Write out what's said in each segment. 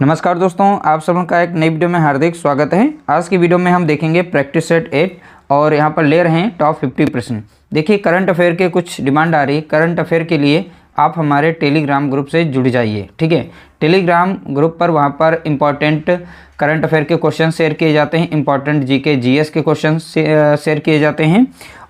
नमस्कार दोस्तों, आप सबों का एक नई वीडियो में हार्दिक स्वागत है। आज की वीडियो में हम देखेंगे प्रैक्टिस सेट 8 और यहाँ पर ले रहे हैं टॉप 50 प्रश्न। देखिए, करंट अफेयर के कुछ डिमांड आ रही है। करंट अफेयर के लिए आप हमारे टेलीग्राम ग्रुप से जुड़ जाइए, ठीक है। टेलीग्राम ग्रुप पर वहाँ पर इंपॉर्टेंट करंट अफेयर के क्वेश्चन शेयर किए जाते हैं, इंपॉर्टेंट जीके जीएस के क्वेश्चन शेयर किए जाते हैं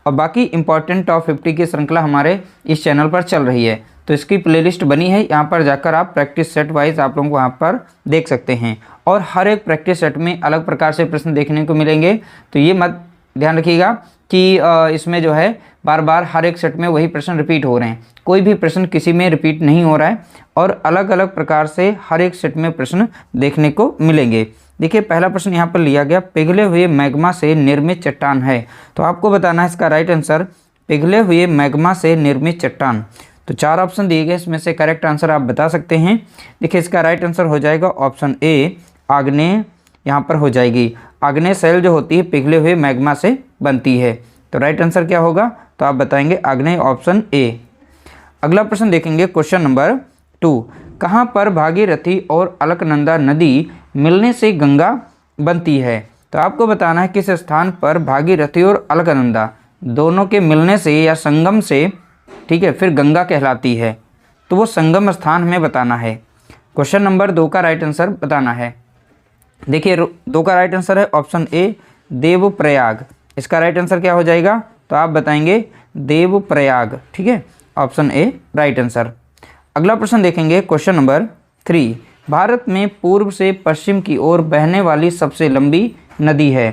और बाकी इंपॉर्टेंट टॉप 50 की श्रृंखला हमारे इस चैनल पर चल रही है। तो इसकी प्लेलिस्ट बनी है, यहाँ पर जाकर आप प्रैक्टिस सेट वाइज आप लोगों को वहाँ पर देख सकते हैं और हर एक प्रैक्टिस सेट में अलग प्रकार से प्रश्न देखने को मिलेंगे। तो ये मत ध्यान रखिएगा कि इसमें जो है बार बार हर एक सेट में वही प्रश्न रिपीट हो रहे हैं। कोई भी प्रश्न किसी में रिपीट नहीं हो रहा है और अलग अलग प्रकार से हर एक सेट में प्रश्न देखने को मिलेंगे। देखिए, पहला प्रश्न यहाँ पर लिया गया, पिघले हुए मैग्मा से निर्मित चट्टान है। तो आपको बताना है इसका राइट आंसर, पिघले हुए मैग्मा से निर्मित चट्टान। तो चार ऑप्शन दिए गए, इसमें से करेक्ट आंसर आप बता सकते हैं। देखिए, इसका राइट आंसर हो जाएगा ऑप्शन ए, आग्नेय यहाँ पर हो जाएगी। आग्नेय शैल जो होती है पिघले हुए मैग्मा से बनती है। तो राइट आंसर क्या होगा, तो आप बताएंगे आग्नेय, ऑप्शन ए। अगला प्रश्न देखेंगे, क्वेश्चन नंबर 2। कहाँ पर भागीरथी और अलकनंदा नदी मिलने से गंगा बनती है। तो आपको बताना है किस स्थान पर भागीरथी और अलकनंदा दोनों के मिलने से या संगम से, ठीक है, फिर गंगा कहलाती है। तो वो संगम स्थान हमें बताना है। क्वेश्चन नंबर 2 का राइट आंसर बताना है। देखिए, 2 का राइट आंसर है ऑप्शन ए, देवप्रयाग। इसका राइट आंसर क्या हो जाएगा, तो आप बताएंगे देवप्रयाग, ठीक है, ऑप्शन ए राइट आंसर। अगला प्रश्न देखेंगे, क्वेश्चन नंबर 3। भारत में पूर्व से पश्चिम की ओर बहने वाली सबसे लंबी नदी है।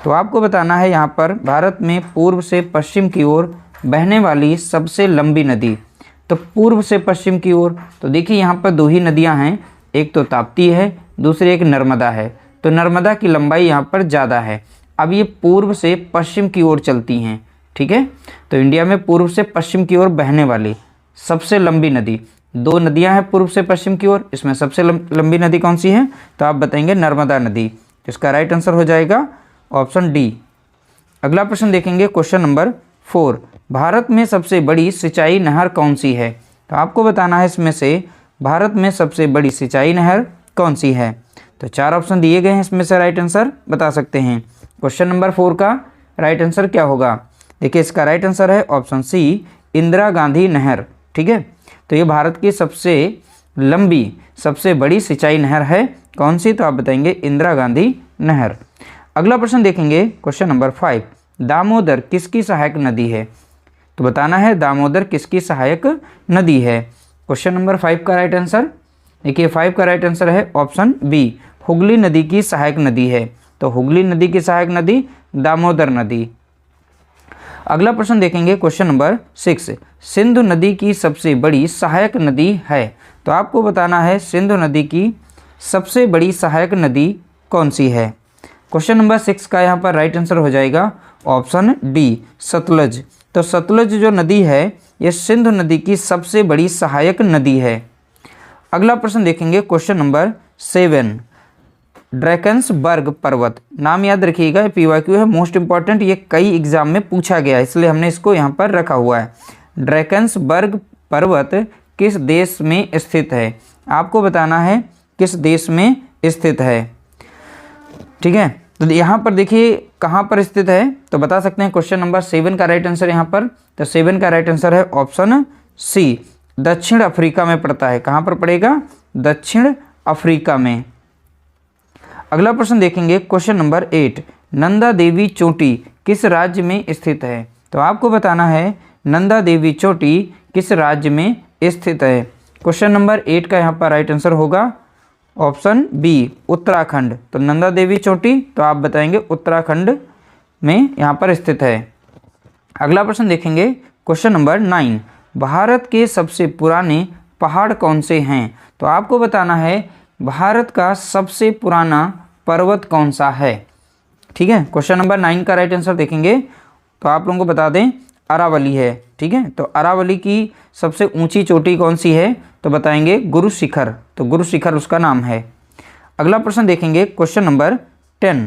तो आपको बताना है यहाँ पर भारत में पूर्व से पश्चिम की ओर बहने वाली सबसे लंबी नदी। तो पूर्व से पश्चिम की ओर, तो देखिए यहाँ पर 2 ही नदियाँ हैं, एक तो ताप्ती है, दूसरी एक नर्मदा है। तो नर्मदा की लंबाई यहाँ पर ज़्यादा है। अब ये पूर्व से पश्चिम की ओर चलती हैं, ठीक है। तो इंडिया में पूर्व से पश्चिम की ओर बहने वाली सबसे लंबी नदी, 2 नदियाँ हैं पूर्व से पश्चिम की ओर, इसमें सबसे लंबी नदी कौन सी है, तो आप बताएंगे नर्मदा नदी। इसका राइट आंसर हो जाएगा ऑप्शन डी। अगला प्रश्न देखेंगे, क्वेश्चन नंबर 4। भारत में सबसे बड़ी सिंचाई नहर कौन सी है। तो आपको बताना है इसमें से भारत में सबसे बड़ी सिंचाई नहर कौन सी है। तो 4 ऑप्शन दिए गए हैं, इसमें से राइट आंसर बता सकते हैं। क्वेश्चन नंबर 4 का राइट आंसर क्या होगा, देखिए इसका राइट आंसर है ऑप्शन सी, इंदिरा गांधी नहर, ठीक है। तो ये भारत की सबसे लंबी सबसे बड़ी सिंचाई नहर है कौन सी, तो आप बताएंगे इंदिरा गांधी नहर। अगला प्रश्न देखेंगे, क्वेश्चन नंबर 5। दामोदर किसकी सहायक नदी है। तो बताना है दामोदर किसकी सहायक नदी है। क्वेश्चन नंबर 5 का राइट आंसर, देखिए 5 का राइट आंसर है ऑप्शन बी, हुगली नदी की सहायक नदी है। तो हुगली नदी की सहायक नदी दामोदर नदी। अगला प्रश्न देखेंगे, क्वेश्चन नंबर 6। सिंधु नदी की सबसे बड़ी सहायक नदी है। तो आपको बताना है सिंधु नदी की सबसे बड़ी सहायक नदी कौन सी है। क्वेश्चन नंबर 6 का यहाँ पर राइट आंसर हो जाएगा ऑप्शन डी, सतलज। तो सतलज जो नदी है ये सिंधु नदी की सबसे बड़ी सहायक नदी है। अगला प्रश्न देखेंगे, क्वेश्चन नंबर 7। ड्रैकन्सबर्ग पर्वत, नाम याद रखिएगा, PYQ है, मोस्ट इंपॉर्टेंट, ये कई एग्जाम में पूछा गया है इसलिए हमने इसको यहाँ पर रखा हुआ है। ड्रैकन्सबर्ग पर्वत किस देश में स्थित है। आपको बताना है किस देश में स्थित है, ठीक है। तो यहाँ पर देखिए कहाँ पर स्थित है, तो बता सकते हैं क्वेश्चन नंबर 7 का राइट आंसर यहाँ पर, तो 7 का राइट आंसर है ऑप्शन सी, दक्षिण अफ्रीका में पड़ता है। कहाँ पर पड़ेगा, दक्षिण अफ्रीका में। अगला प्रश्न देखेंगे, क्वेश्चन नंबर 8। नंदा देवी चोटी किस राज्य में स्थित है। तो आपको बताना है नंदा देवी चोटी किस राज्य में स्थित है। क्वेश्चन नंबर 8 का यहाँ पर राइट आंसर होगा ऑप्शन बी, उत्तराखंड। तो नंदा देवी चोटी, तो आप बताएंगे उत्तराखंड में यहाँ पर स्थित है। अगला प्रश्न देखेंगे, क्वेश्चन नंबर 9। भारत के सबसे पुराने पहाड़ कौन से हैं। तो आपको बताना है भारत का सबसे पुराना पर्वत कौन सा है, ठीक है। क्वेश्चन नंबर 9 का राइट आंसर देखेंगे तो आप लोगों को बता दें अरावली है, ठीक है। तो अरावली की सबसे ऊंची चोटी कौन सी है, तो बताएंगे गुरु शिखर। तो गुरु शिखर उसका नाम है। अगला प्रश्न देखेंगे, क्वेश्चन नंबर 10।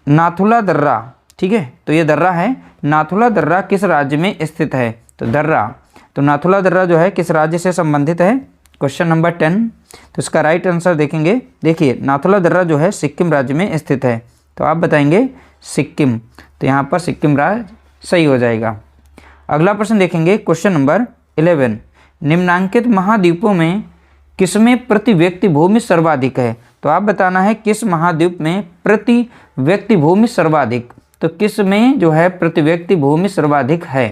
नाथुला दर्रा, ठीक है, तो ये दर्रा है, नाथुला दर्रा किस राज्य में स्थित है। तो दर्रा, तो नाथुला दर्रा जो है किस राज्य से संबंधित है, क्वेश्चन नंबर 10। तो इसका राइट आंसर देखेंगे, देखिए नाथुला दर्रा जो है सिक्किम राज्य में स्थित है, तो आप बताएंगे सिक्किम, तो यहाँ पर सिक्किम राज्य सही हो जाएगा। अगला प्रश्न देखेंगे क्वेश्चन नंबर 11। निम्नांकित महाद्वीपों में किसमें प्रति व्यक्ति भूमि सर्वाधिक है? तो आप बताना है किस महाद्वीप में प्रति व्यक्ति भूमि सर्वाधिक, तो किस में जो है प्रति व्यक्ति भूमि सर्वाधिक है।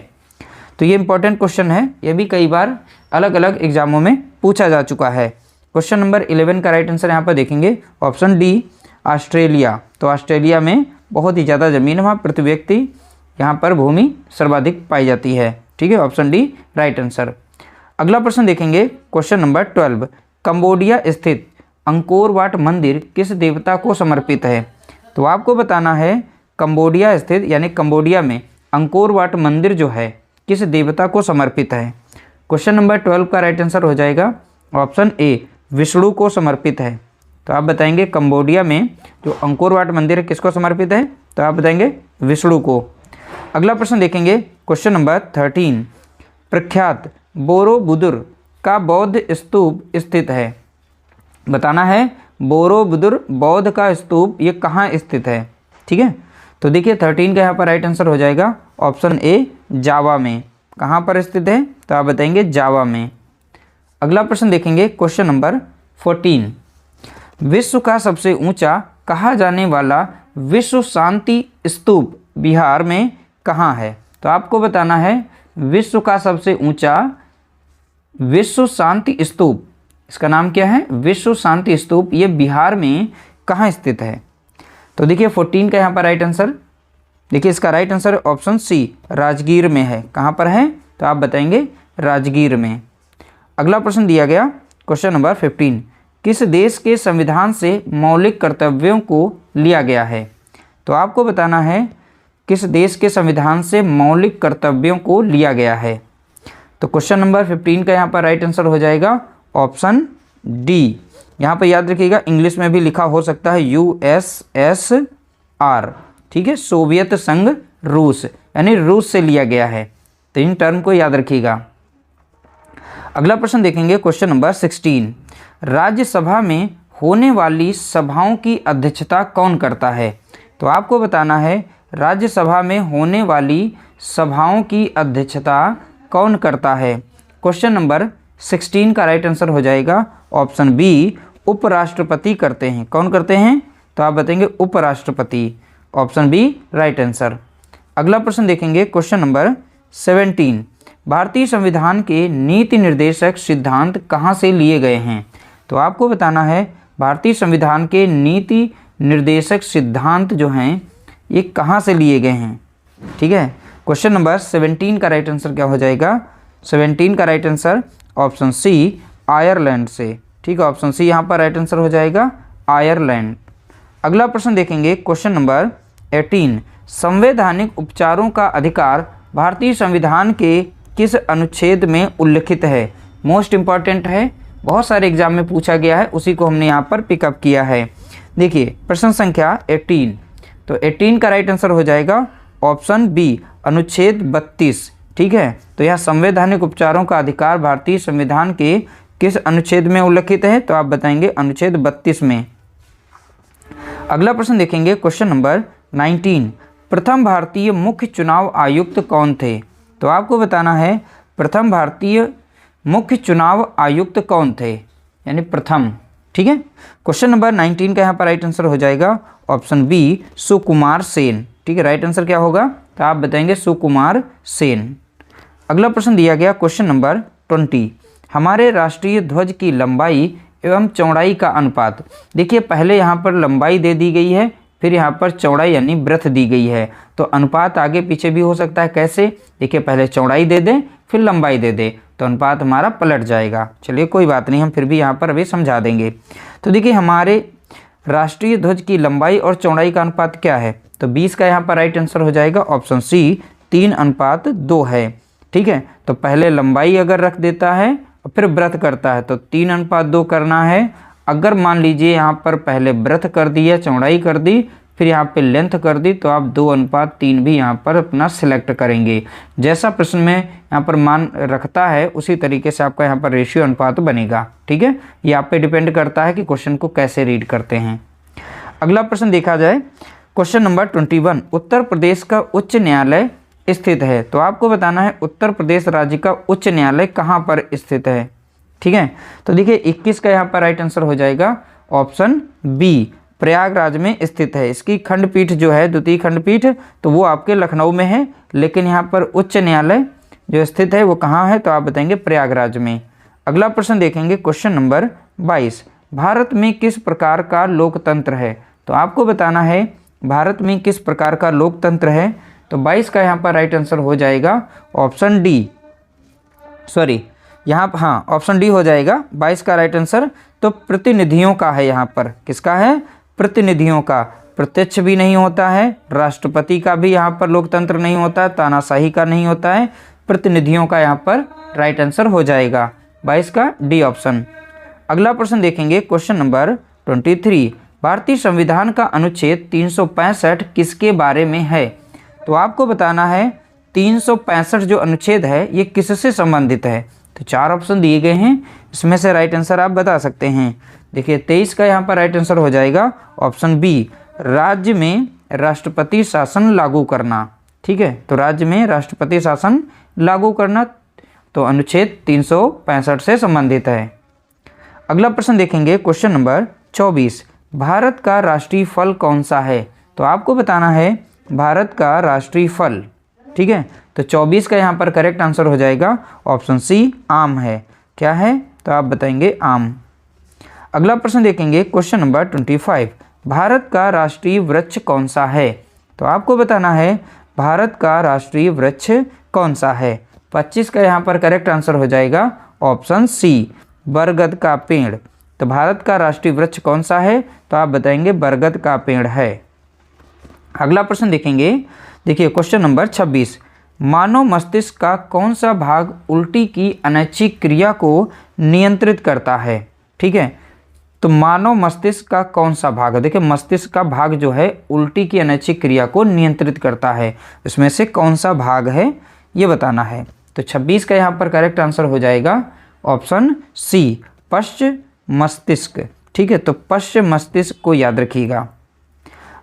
तो ये इंपॉर्टेंट क्वेश्चन है, ये भी कई बार अलग अलग एग्जामों में पूछा जा चुका है। क्वेश्चन नंबर 11 का राइट आंसर यहाँ पर देखेंगे ऑप्शन डी ऑस्ट्रेलिया। तो ऑस्ट्रेलिया में बहुत ही ज़्यादा ज़मीन है, वहाँ प्रति व्यक्ति यहाँ पर भूमि सर्वाधिक पाई जाती है। ठीक है, ऑप्शन डी राइट आंसर। अगला प्रश्न देखेंगे क्वेश्चन नंबर 12। कंबोडिया स्थित अंकोर वाट मंदिर किस देवता को समर्पित है? तो आपको बताना है कंबोडिया स्थित यानी कंबोडिया में अंकोर वाट मंदिर जो है किस देवता को समर्पित है। क्वेश्चन नंबर 12 का राइट आंसर हो जाएगा ऑप्शन ए विष्णु को समर्पित है। तो आप बताएंगे कंबोडिया में जो अंकोर वाट मंदिर है किसको समर्पित है, तो आप बताएंगे विष्णु को। अगला प्रश्न देखेंगे क्वेश्चन नंबर 13। प्रख्यात बोरोबुदुर का बौद्ध स्तूप स्थित है। बताना है बोरोबुदुर बौद्ध का स्तूप ये कहाँ स्थित है। ठीक है, तो देखिए 13 का यहाँ पर राइट आंसर हो जाएगा ऑप्शन ए जावा में। कहाँ पर स्थित है, तो आप बताएंगे जावा में। अगला प्रश्न देखेंगे क्वेश्चन नंबर 14। विश्व का सबसे ऊंचा कहा जाने वाला विश्व शांति स्तूप बिहार में कहाँ है? तो आपको बताना है विश्व का सबसे ऊंचा विश्व शांति स्तूप, इसका नाम क्या है, विश्व शांति स्तूप, ये बिहार में कहाँ स्थित है। तो देखिए 14 का यहाँ पर राइट आंसर, देखिए इसका right answer option C Rajgir में है। कहाँ पर है, तो आप बताएंगे राजगीर में। अगला प्रश्न दिया गया क्वेश्चन नंबर 15। किस देश के संविधान से मौलिक कर्तव्यों को लिया गया है? तो आपको बताना है किस देश के संविधान से मौलिक कर्तव्यों को लिया गया है। तो क्वेश्चन नंबर 15 का यहाँ पर राइट आंसर हो जाएगा ऑप्शन डी। यहाँ पर याद रखिएगा इंग्लिश में भी लिखा हो सकता है USSR। ठीक है, सोवियत संघ रूस, यानी रूस से लिया गया है। तो इन टर्म को याद रखिएगा। अगला प्रश्न देखेंगे क्वेश्चन नंबर 16। राज्यसभा में होने वाली सभाओं की अध्यक्षता कौन करता है? तो आपको बताना है राज्यसभा में होने वाली सभाओं की अध्यक्षता कौन करता है। क्वेश्चन नंबर 16 का राइट आंसर हो जाएगा ऑप्शन बी उपराष्ट्रपति करते हैं। कौन करते हैं, तो आप बताएंगे उपराष्ट्रपति, ऑप्शन बी राइट आंसर। अगला प्रश्न देखेंगे क्वेश्चन नंबर 17। भारतीय संविधान के नीति निर्देशक सिद्धांत कहाँ से लिए गए हैं? तो आपको बताना है भारतीय संविधान के नीति निर्देशक सिद्धांत जो हैं ये कहाँ से लिए गए हैं। ठीक है, क्वेश्चन नंबर 17 का राइट आंसर क्या हो जाएगा, 17 का right answer option C Ireland से। ठीक है, ऑप्शन सी यहाँ पर राइट आंसर हो जाएगा आयरलैंड। अगला प्रश्न देखेंगे क्वेश्चन नंबर 18। संवैधानिक उपचारों का अधिकार भारतीय संविधान के किस अनुच्छेद में उल्लिखित है? मोस्ट इंपॉर्टेंट है, बहुत सारे एग्जाम में पूछा गया है, उसी को हमने यहाँ पर पिकअप किया है। देखिए प्रश्न संख्या 18, तो 18 का राइट आंसर हो जाएगा ऑप्शन बी अनुच्छेद 32। ठीक है, तो यह संवैधानिक उपचारों का अधिकार भारतीय संविधान के किस अनुच्छेद में उल्लिखित है? तो आप बताएंगे अनुच्छेद 32 में। अगला प्रश्न देखेंगे क्वेश्चन नंबर 19। प्रथम भारतीय मुख्य चुनाव आयुक्त कौन थे? तो आपको बताना है प्रथम भारतीय मुख्य चुनाव आयुक्त कौन थे, यानी प्रथम। ठीक है, क्वेश्चन नंबर 19 का यहाँ पर राइट आंसर हो जाएगा ऑप्शन बी सुकुमार सेन। ठीक है, राइट आंसर क्या होगा, तो आप बताएंगे सुकुमार सेन। अगला प्रश्न दिया गया क्वेश्चन नंबर 20। हमारे राष्ट्रीय ध्वज की लंबाई एवं चौड़ाई का अनुपात। देखिए पहले यहाँ पर लंबाई दे दी गई है, फिर यहाँ पर चौड़ाई यानी ब्रेथ दी गई है, तो अनुपात आगे पीछे भी हो सकता है। कैसे, देखिए पहले चौड़ाई दे दें फिर लंबाई दे दें तो अनुपात हमारा पलट जाएगा। चलिए कोई बात नहीं, हम फिर भी यहाँ पर अभी समझा देंगे। तो देखिए हमारे राष्ट्रीय ध्वज की लंबाई और चौड़ाई का अनुपात क्या है, तो 20 का यहाँ पर राइट आंसर हो जाएगा ऑप्शन सी 3:2 है। ठीक है, तो पहले लंबाई अगर रख देता है और फिर ब्रेथ करता है तो 3:2 करना है। अगर मान लीजिए यहाँ पर पहले ब्रेथ कर दिया चौड़ाई कर दी फिर यहाँ पे लेंथ कर दी, तो आप 2:3 भी यहाँ पर अपना सिलेक्ट करेंगे। जैसा प्रश्न में यहाँ पर मान रखता है उसी तरीके से आपका यहाँ पर रेशियो अनुपात बनेगा। ठीक है, ये आप पे डिपेंड करता है कि क्वेश्चन को कैसे रीड करते हैं। अगला प्रश्न देखा जाए, क्वेश्चन नंबर 21, उत्तर प्रदेश का उच्च न्यायालय स्थित है। तो आपको बताना है उत्तर प्रदेश राज्य का उच्च न्यायालय कहाँ पर स्थित है। ठीक है, तो देखिए 21 का यहाँ पर राइट आंसर हो जाएगा ऑप्शन बी, प्रयागराज में स्थित है। इसकी खंडपीठ जो है, द्वितीय खंडपीठ, तो वो आपके लखनऊ में है, लेकिन यहाँ पर उच्च न्यायालय जो स्थित है वो कहाँ है, तो आप बताएंगे प्रयागराज में। अगला प्रश्न देखेंगे, क्वेश्चन नंबर 22, भारत में किस प्रकार का लोकतंत्र है। तो आपको बताना है भारत में किस प्रकार का लोकतंत्र है। तो 22 का यहाँ पर राइट आंसर हो जाएगा ऑप्शन डी, सॉरी यहाँ हाँ ऑप्शन डी हो जाएगा 22 का राइट आंसर। तो प्रतिनिधियों का है, यहाँ पर किसका है, प्रतिनिधियों का। प्रत्यक्ष भी नहीं होता है, राष्ट्रपति का भी यहाँ पर लोकतंत्र नहीं होता है, तानाशाही का नहीं होता है, प्रतिनिधियों का यहाँ पर राइट आंसर हो जाएगा 22 का डी ऑप्शन। अगला प्रश्न देखेंगे, क्वेश्चन नंबर 23, भारतीय संविधान का अनुच्छेद 365 किसके बारे में है। तो आपको बताना है 365 जो अनुच्छेद है ये किससे संबंधित है। तो 4 ऑप्शन दिए गए हैं, इसमें से राइट आंसर आप बता सकते हैं। देखिए 23 का यहाँ पर राइट आंसर हो जाएगा ऑप्शन बी, राज्य में राष्ट्रपति शासन लागू करना। ठीक है, तो राज्य में राष्ट्रपति शासन लागू करना तो अनुच्छेद 365 से संबंधित है। अगला प्रश्न देखेंगे, क्वेश्चन नंबर 24, भारत का राष्ट्रीय फल कौन सा है। तो आपको बताना है भारत का राष्ट्रीय फल। ठीक है, तो 24 का यहाँ पर करेक्ट आंसर हो जाएगा ऑप्शन सी, आम है। क्या है, तो आप बताएंगे आम। अगला प्रश्न देखेंगे, क्वेश्चन नंबर 25, भारत का राष्ट्रीय वृक्ष कौन सा है। तो आपको बताना है भारत का राष्ट्रीय वृक्ष कौन सा है। 25 का यहाँ पर करेक्ट आंसर हो जाएगा ऑप्शन सी, बरगद का पेड़। तो भारत का राष्ट्रीय वृक्ष कौन सा है, तो आप बताएंगे बरगद का पेड़ है। अगला प्रश्न देखेंगे, देखिए क्वेश्चन नंबर 26, मानव मस्तिष्क का कौन सा भाग उल्टी की अनैच्छिक क्रिया को नियंत्रित करता है। ठीक है, तो मानव मस्तिष्क का कौन सा भाग, देखिए मस्तिष्क का भाग जो है उल्टी की अनैच्छिक क्रिया को नियंत्रित करता है, इसमें से कौन सा भाग है ये बताना है। तो 26 का यहाँ पर करेक्ट आंसर हो जाएगा ऑप्शन सी, पश्च मस्तिष्क। ठीक है, तो पश्च मस्तिष्क को याद रखिएगा।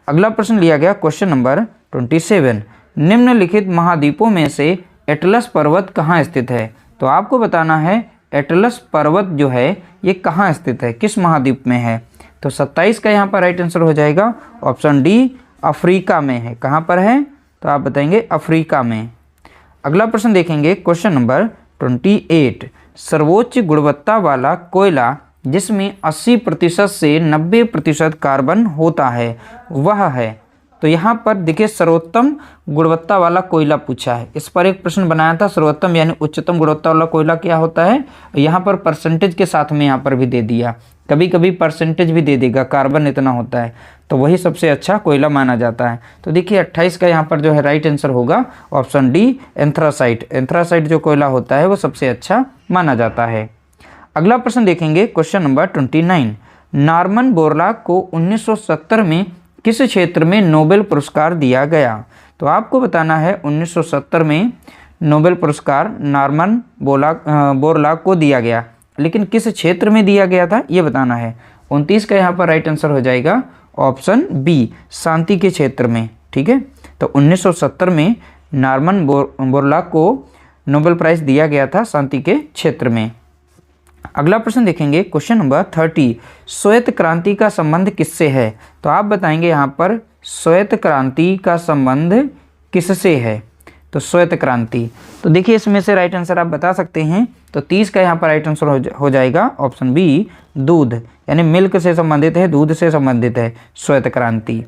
अगला प्रश्न लिया गया, क्वेश्चन नंबर 27, निम्नलिखित महाद्वीपों में से एटलस पर्वत कहाँ स्थित है। तो आपको बताना है एटलस पर्वत जो है ये कहाँ स्थित है, किस महाद्वीप में है। तो 27 का यहाँ पर राइट आंसर हो जाएगा ऑप्शन डी, अफ्रीका में है। कहाँ पर है, तो आप बताएंगे अफ्रीका में। अगला प्रश्न देखेंगे, क्वेश्चन नंबर 28, सर्वोच्च गुणवत्ता वाला कोयला जिसमें 80% से 90% कार्बन होता है वह है। तो यहाँ पर देखिए सर्वोत्तम गुणवत्ता वाला कोयला पूछा है, इस पर एक प्रश्न बनाया था। सर्वोत्तम यानी उच्चतम गुणवत्ता वाला कोयला क्या होता है, यहाँ पर परसेंटेज के साथ में यहाँ पर भी दे दिया, कभी कभी परसेंटेज भी दे देगा, कार्बन इतना होता है तो वही सबसे अच्छा कोयला माना जाता है। तो देखिए 28 का यहाँ पर जो है राइट आंसर होगा ऑप्शन डी, एंथ्रासाइट। एंथ्रासाइट जो कोयला होता है वो सबसे अच्छा माना जाता है। अगला प्रश्न देखेंगे, क्वेश्चन नंबर 29, नॉर्मन बोरलॉग को 1970 में किस क्षेत्र में नोबेल पुरस्कार दिया गया। तो आपको बताना है 1970 में नोबेल पुरस्कार नॉर्मन बोरलॉग को दिया गया, लेकिन किस क्षेत्र में दिया गया था ये बताना है। 29 का यहाँ पर राइट आंसर हो जाएगा ऑप्शन बी, शांति के क्षेत्र में। ठीक है, तो 1970 में नॉर्मन बोरलॉग को नोबेल प्राइज दिया गया था शांति के क्षेत्र में। अगला प्रश्न देखेंगे, क्वेश्चन नंबर 30, श्वेत क्रांति का संबंध किससे है। तो आप बताएंगे यहाँ पर श्वेत क्रांति का संबंध किससे है। तो श्वेत क्रांति, तो देखिए इसमें से राइट आंसर आप बता सकते हैं। तो 30 का यहाँ पर राइट आंसर हो जाएगा ऑप्शन बी, दूध, यानी मिल्क से संबंधित है, दूध से संबंधित है श्वेत क्रांति।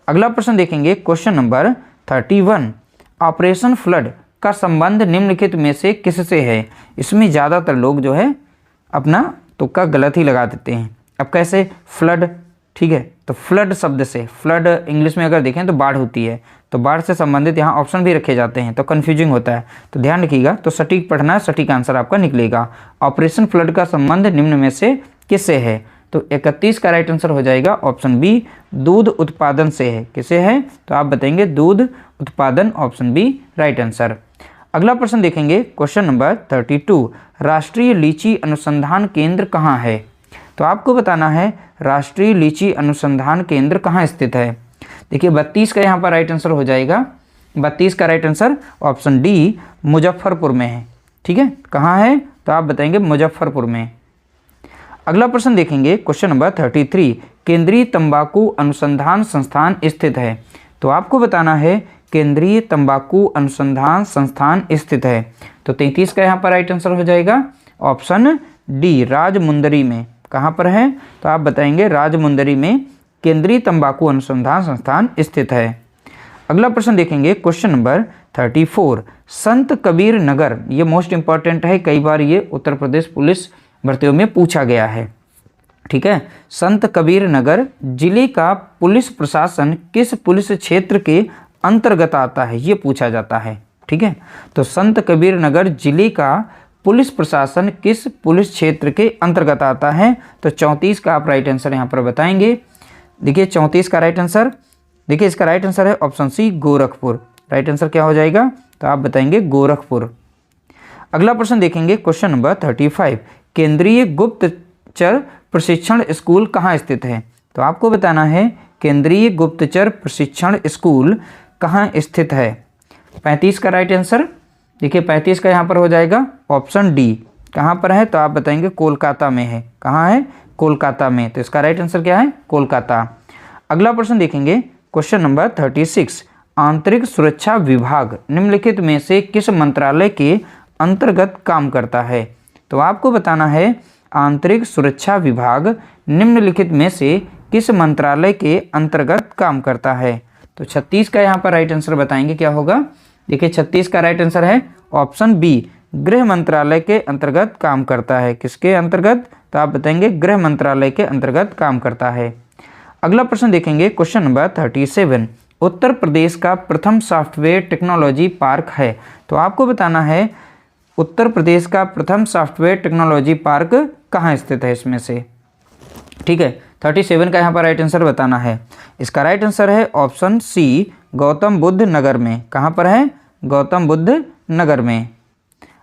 अगला प्रश्न देखेंगे, क्वेश्चन नंबर 31, ऑपरेशन फ्लड का संबंध निम्नलिखित में से किससे है। इसमें ज़्यादातर लोग जो है अपना तुक्का गलत ही लगा देते हैं। अब कैसे, फ्लड, ठीक है, तो फ्लड शब्द से, फ्लड इंग्लिश में अगर देखें तो बाढ़ होती है, तो बाढ़ से संबंधित यहाँ ऑप्शन भी रखे जाते हैं तो कन्फ्यूजिंग होता है, तो ध्यान रखिएगा। तो सटीक पढ़ना है, सटीक आंसर आपका निकलेगा। ऑपरेशन फ्लड का संबंध निम्न में से किससे है। तो 31 का राइट आंसर हो जाएगा ऑप्शन बी, दूध उत्पादन से है। किसे है? तो आप बताएंगे दूध उत्पादन, ऑप्शन बी राइट आंसर। अगला प्रश्न देखेंगे, क्वेश्चन नंबर 32, राष्ट्रीय लीची अनुसंधान केंद्र कहाँ है? तो आपको बताना है राष्ट्रीय लीची अनुसंधान केंद्र कहाँ स्थित है। देखिए 32 का यहाँ पर राइट आंसर हो जाएगा, 32 का right answer option D Muzaffarpur में है। ठीक है, कहाँ है? तो आप बताएंगे मुजफ्फरपुर में। अगला प्रश्न देखेंगे, क्वेश्चन नंबर 33, केंद्रीय तंबाकू अनुसंधान संस्थान स्थित है। तो आपको बताना है केंद्रीय तंबाकू अनुसंधान संस्थान स्थित है। तो 33 का यहाँ पर राइट आंसर हो जाएगा ऑप्शन डी, राजमुंदरी में। कहाँ पर है? तो आप बताएंगे राजमुंदरी में केंद्रीय तंबाकू अनुसंधान संस्थान स्थित है। अगला प्रश्न देखेंगे, क्वेश्चन नंबर 34, संत कबीर नगर, ये मोस्ट इंपॉर्टेंट है, कई बार ये उत्तर प्रदेश पुलिस भर्तियों में पूछा गया है। ठीक है, संत कबीर नगर जिले का पुलिस प्रशासन किस पुलिस क्षेत्र के अंतर्गत आता है, ये पूछा जाता है। ठीक है, तो संत कबीर नगर जिले का पुलिस प्रशासन किस पुलिस क्षेत्र के अंतर्गत आता है? तो 34 का आप राइट आंसर यहाँ पर बताएंगे। देखिए 34 का राइट आंसर, देखिए इसका राइट आंसर है option C, Gorakhpur. Right answer क्या हो जाएगा? तो आप बताएंगे गोरखपुर। अगला प्रश्न देखेंगे, क्वेश्चन नंबर 35, केंद्रीय गुप्तचर प्रशिक्षण स्कूल कहाँ स्थित है? तो आपको बताना है केंद्रीय गुप्तचर प्रशिक्षण स्कूल कहाँ स्थित है। 35 का राइट आंसर, देखिए 35 का यहाँ पर हो जाएगा ऑप्शन डी। कहाँ पर है? तो आप बताएंगे कोलकाता में है। कहाँ है? कोलकाता में। तो इसका राइट आंसर क्या है? कोलकाता। अगला प्रश्न देखेंगे, क्वेश्चन नंबर 36, आंतरिक सुरक्षा विभाग निम्नलिखित में से किस मंत्रालय के अंतर्गत काम करता है? तो आपको बताना है आंतरिक सुरक्षा विभाग निम्नलिखित में से किस मंत्रालय के अंतर्गत काम करता है। तो 36 का यहाँ पर राइट आंसर बताएंगे क्या होगा। देखिए 36 का राइट आंसर है ऑप्शन बी, गृह मंत्रालय के अंतर्गत काम करता है। किसके अंतर्गत? तो आप बताएंगे गृह मंत्रालय के अंतर्गत काम करता है। अगला प्रश्न देखेंगे, क्वेश्चन नंबर 37, उत्तर प्रदेश का प्रथम सॉफ्टवेयर टेक्नोलॉजी पार्क है। तो आपको बताना है उत्तर प्रदेश का प्रथम सॉफ्टवेयर टेक्नोलॉजी पार्क कहाँ स्थित है इसमें से। ठीक है, 37 का यहाँ पर राइट आंसर बताना है। इसका राइट आंसर है ऑप्शन सी, गौतम बुद्ध नगर में। कहाँ पर है? गौतम बुद्ध नगर में।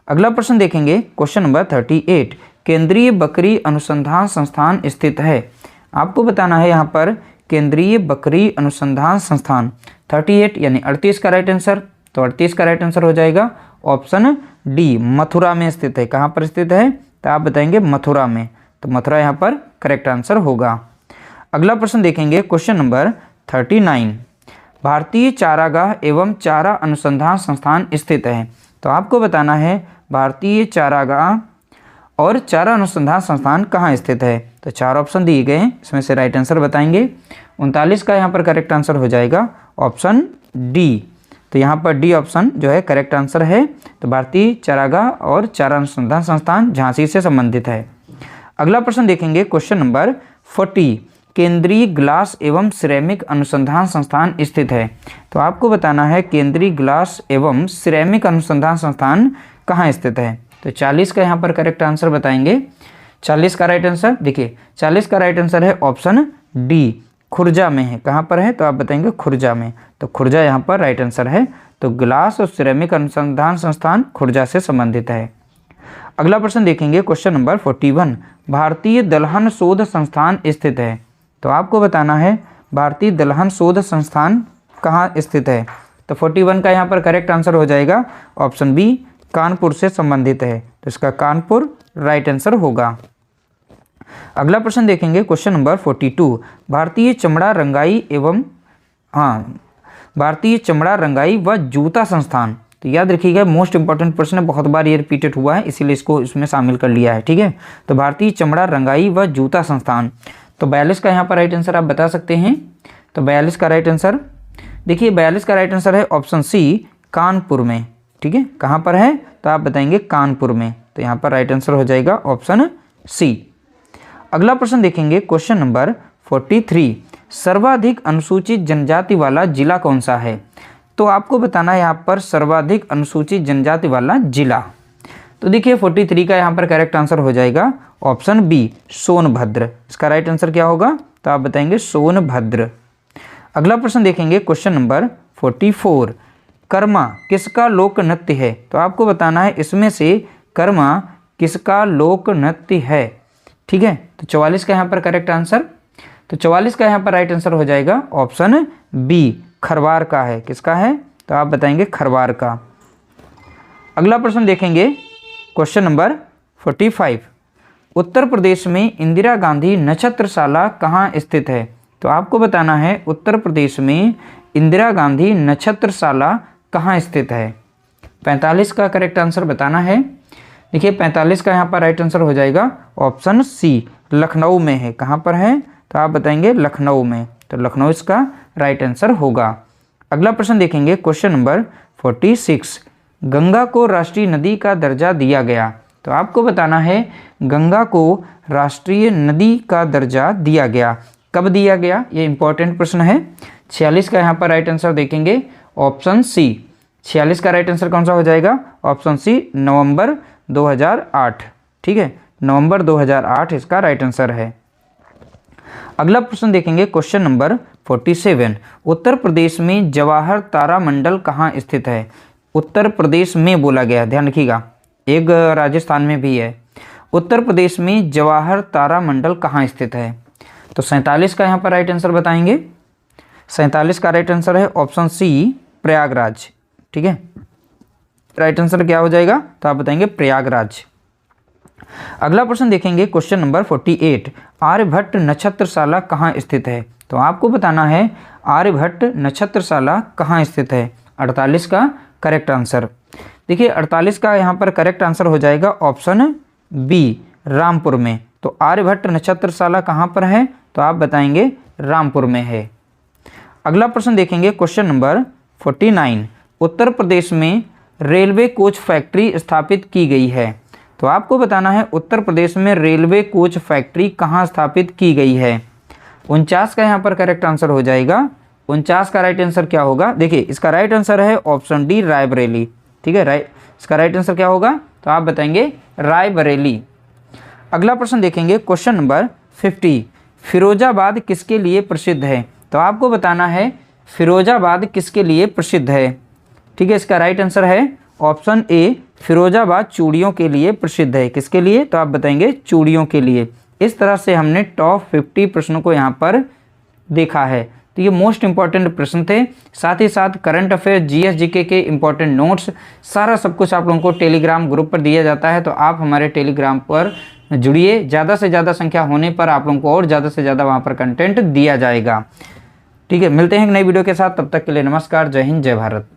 अगला प्रश्न देखेंगे, क्वेश्चन नंबर 38, केंद्रीय बकरी अनुसंधान संस्थान स्थित है। आपको बताना है यहाँ पर केंद्रीय बकरी अनुसंधान संस्थान 38 यानी 38 का राइट आंसर। तो 38 का राइट आंसर हो जाएगा ऑप्शन डी, मथुरा में स्थित है। कहाँ पर स्थित है? तो आप बताएंगे मथुरा में। तो मथुरा यहाँ पर करेक्ट आंसर होगा। अगला प्रश्न देखेंगे, क्वेश्चन नंबर 39, भारतीय चारागाह एवं चारा अनुसंधान संस्थान स्थित है। तो आपको बताना है भारतीय चारागाह और चारा अनुसंधान संस्थान कहाँ स्थित है। तो 4 ऑप्शन दिए गए हैं, इसमें से राइट आंसर बताएंगे। 39 का यहाँ पर करेक्ट आंसर हो जाएगा ऑप्शन डी। तो यहाँ पर डी ऑप्शन जो है करेक्ट आंसर है। तो भारतीय चारागाह और चारा अनुसंधान संस्थान झांसी से संबंधित है। अगला प्रश्न देखेंगे, क्वेश्चन नंबर 40, केंद्रीय ग्लास एवं सिरेमिक अनुसंधान संस्थान स्थित है। तो आपको बताना है केंद्रीय ग्लास एवं सिरेमिक अनुसंधान संस्थान कहाँ स्थित है। तो 40 का यहाँ पर करेक्ट आंसर बताएंगे। 40 का राइट आंसर, देखिए 40 का राइट आंसर है ऑप्शन डी, खुर्जा में है। कहाँ पर है? तो आप बताएंगे खुर्जा में। तो खुर्जा यहाँ पर राइट आंसर है। तो ग्लास और सिरेमिक अनुसंधान संस्थान खुर्जा से संबंधित है। अगला प्रश्न देखेंगे, क्वेश्चन नंबर 41, भारतीय दलहन शोध संस्थान स्थित है। तो आपको बताना है भारतीय दलहन शोध संस्थान कहाँ स्थित है। तो 41 का यहाँ पर करेक्ट आंसर हो जाएगा ऑप्शन बी, कानपुर से संबंधित है। तो इसका कानपुर राइट आंसर होगा। अगला प्रश्न देखेंगे, क्वेश्चन नंबर 42, भारतीय चमड़ा रंगाई एवं भारतीय चमड़ा रंगाई व जूता संस्थान। तो याद रखिएगा मोस्ट इंपॉर्टेंट प्रश्न है, बहुत बार ये रिपीटेड हुआ है इसीलिए इसको इसमें शामिल कर लिया है। ठीक है, तो भारतीय चमड़ा रंगाई व जूता संस्थान। तो 42 का यहाँ पर राइट आंसर आप बता सकते हैं। तो 42 का राइट आंसर, देखिए 42 का राइट आंसर है ऑप्शन सी, कानपुर में। ठीक है, कहाँ पर है? तो आप बताएंगे कानपुर में। तो यहाँ पर राइट आंसर हो जाएगा ऑप्शन सी। अगला प्रश्न देखेंगे, क्वेश्चन नंबर 43, सर्वाधिक अनुसूचित जनजाति वाला जिला कौन सा है। तो आपको बताना है यहाँ पर सर्वाधिक अनुसूचित जनजाति वाला जिला। तो देखिए 43 का यहाँ पर करेक्ट आंसर हो जाएगा ऑप्शन बी सोनभद्र। इसका राइट आंसर क्या होगा? तो आप बताएंगे सोनभद्र। अगला प्रश्न देखेंगे क्वेश्चन नंबर 44। कर्मा किसका लोक नृत्य है? तो आपको बताना है इसमें से कर्मा किसका लोक नृत्य है। ठीक है, तो 44 का यहाँ पर करेक्ट आंसर, तो 44 का यहाँ पर राइट आंसर हो जाएगा ऑप्शन बी खरवार का है। किसका है? तो आप बताएंगे खरवार का। अगला प्रश्न देखेंगे क्वेश्चन नंबर 45। उत्तर प्रदेश में इंदिरा गांधी नक्षत्रशाला कहाँ स्थित है? तो आपको बताना है उत्तर प्रदेश में इंदिरा गांधी नक्षत्रशाला कहाँ स्थित है। 45 का करेक्ट आंसर बताना है। देखिए 45 का यहाँ पर राइट आंसर हो जाएगा ऑप्शन सी लखनऊ में है। कहाँ पर है? तो आप बताएंगे लखनऊ में, तो लखनऊ इसका राइट आंसर होगा। अगला प्रश्न देखेंगे क्वेश्चन नंबर 46। गंगा को राष्ट्रीय नदी का दर्जा दिया गया। तो आपको बताना है गंगा को राष्ट्रीय नदी का दर्जा दिया गया, कब दिया गया? ये इंपॉर्टेंट प्रश्न है। 46 का यहाँ पर राइट आंसर देखेंगे ऑप्शन सी। 46 का राइट आंसर कौन सा हो जाएगा? ऑप्शन सी नवंबर 2008। ठीक है, नवंबर 2008 इसका राइट आंसर है। अगला प्रश्न देखेंगे क्वेश्चन नंबर 47। उत्तर प्रदेश में जवाहर तारामंडल कहाँ स्थित है? उत्तर प्रदेश में बोला गया, ध्यान रखिएगा, एक राजस्थान में भी है। उत्तर प्रदेश में जवाहर तारामंडल कहाँ स्थित है? तो 47 का यहाँ पर राइट आंसर बताएंगे। 47 का राइट आंसर है ऑप्शन सी प्रयागराज। ठीक है, राइट आंसर क्या हो जाएगा? तो आप बताएंगे प्रयागराज। अगला प्रश्न देखेंगे क्वेश्चन नंबर 48। आर्यभट्ट नक्षत्रशाला कहाँ स्थित है? तो आपको बताना है आर्यभट्ट नक्षत्रशाला कहाँ स्थित है। 48 का करेक्ट आंसर। देखिए 48 का यहाँ पर करेक्ट आंसर हो जाएगा ऑप्शन बी रामपुर में। तो आर्यभट्ट नक्षत्रशाला कहाँ पर है? तो आप बताएंगे रामपुर में है। अगला प्रश्न देखेंगे क्वेश्चन नंबर 49। उत्तर प्रदेश में रेलवे कोच फैक्ट्री स्थापित की गई है। तो आपको बताना है उत्तर प्रदेश में रेलवे कोच फैक्ट्री कहाँ स्थापित की गई है। 49 का यहाँ पर करेक्ट आंसर हो जाएगा। 49 का राइट आंसर क्या होगा? देखिए इसका राइट आंसर है ऑप्शन डी रायबरेली। ठीक है, राइट, इसका राइट आंसर क्या होगा? तो आप बताएंगे रायबरेली। अगला प्रश्न देखेंगे क्वेश्चन नंबर 50। फिरोजाबाद किसके लिए प्रसिद्ध है? तो आपको बताना है फिरोजाबाद किसके लिए प्रसिद्ध है। ठीक है, इसका राइट आंसर है ऑप्शन ए फिरोजाबाद चूड़ियों के लिए प्रसिद्ध है। किसके लिए? तो आप बताएंगे चूड़ियों के लिए। इस तरह से हमने टॉप 50 प्रश्नों को यहाँ पर देखा है। तो ये मोस्ट इंपॉर्टेंट प्रश्न थे, साथ ही साथ करंट अफेयर, जीएस जीके के इंपॉर्टेंट नोट्स, सारा सब कुछ आप लोगों को टेलीग्राम ग्रुप पर दिया जाता है। तो आप हमारे टेलीग्राम पर जुड़िए, ज़्यादा से ज़्यादा संख्या होने पर आप लोगों को और ज़्यादा से ज़्यादा वहाँ पर कंटेंट दिया जाएगा। ठीक है, मिलते हैं एक नई वीडियो के साथ, तब तक के लिए नमस्कार, जय हिंद, जय भारत।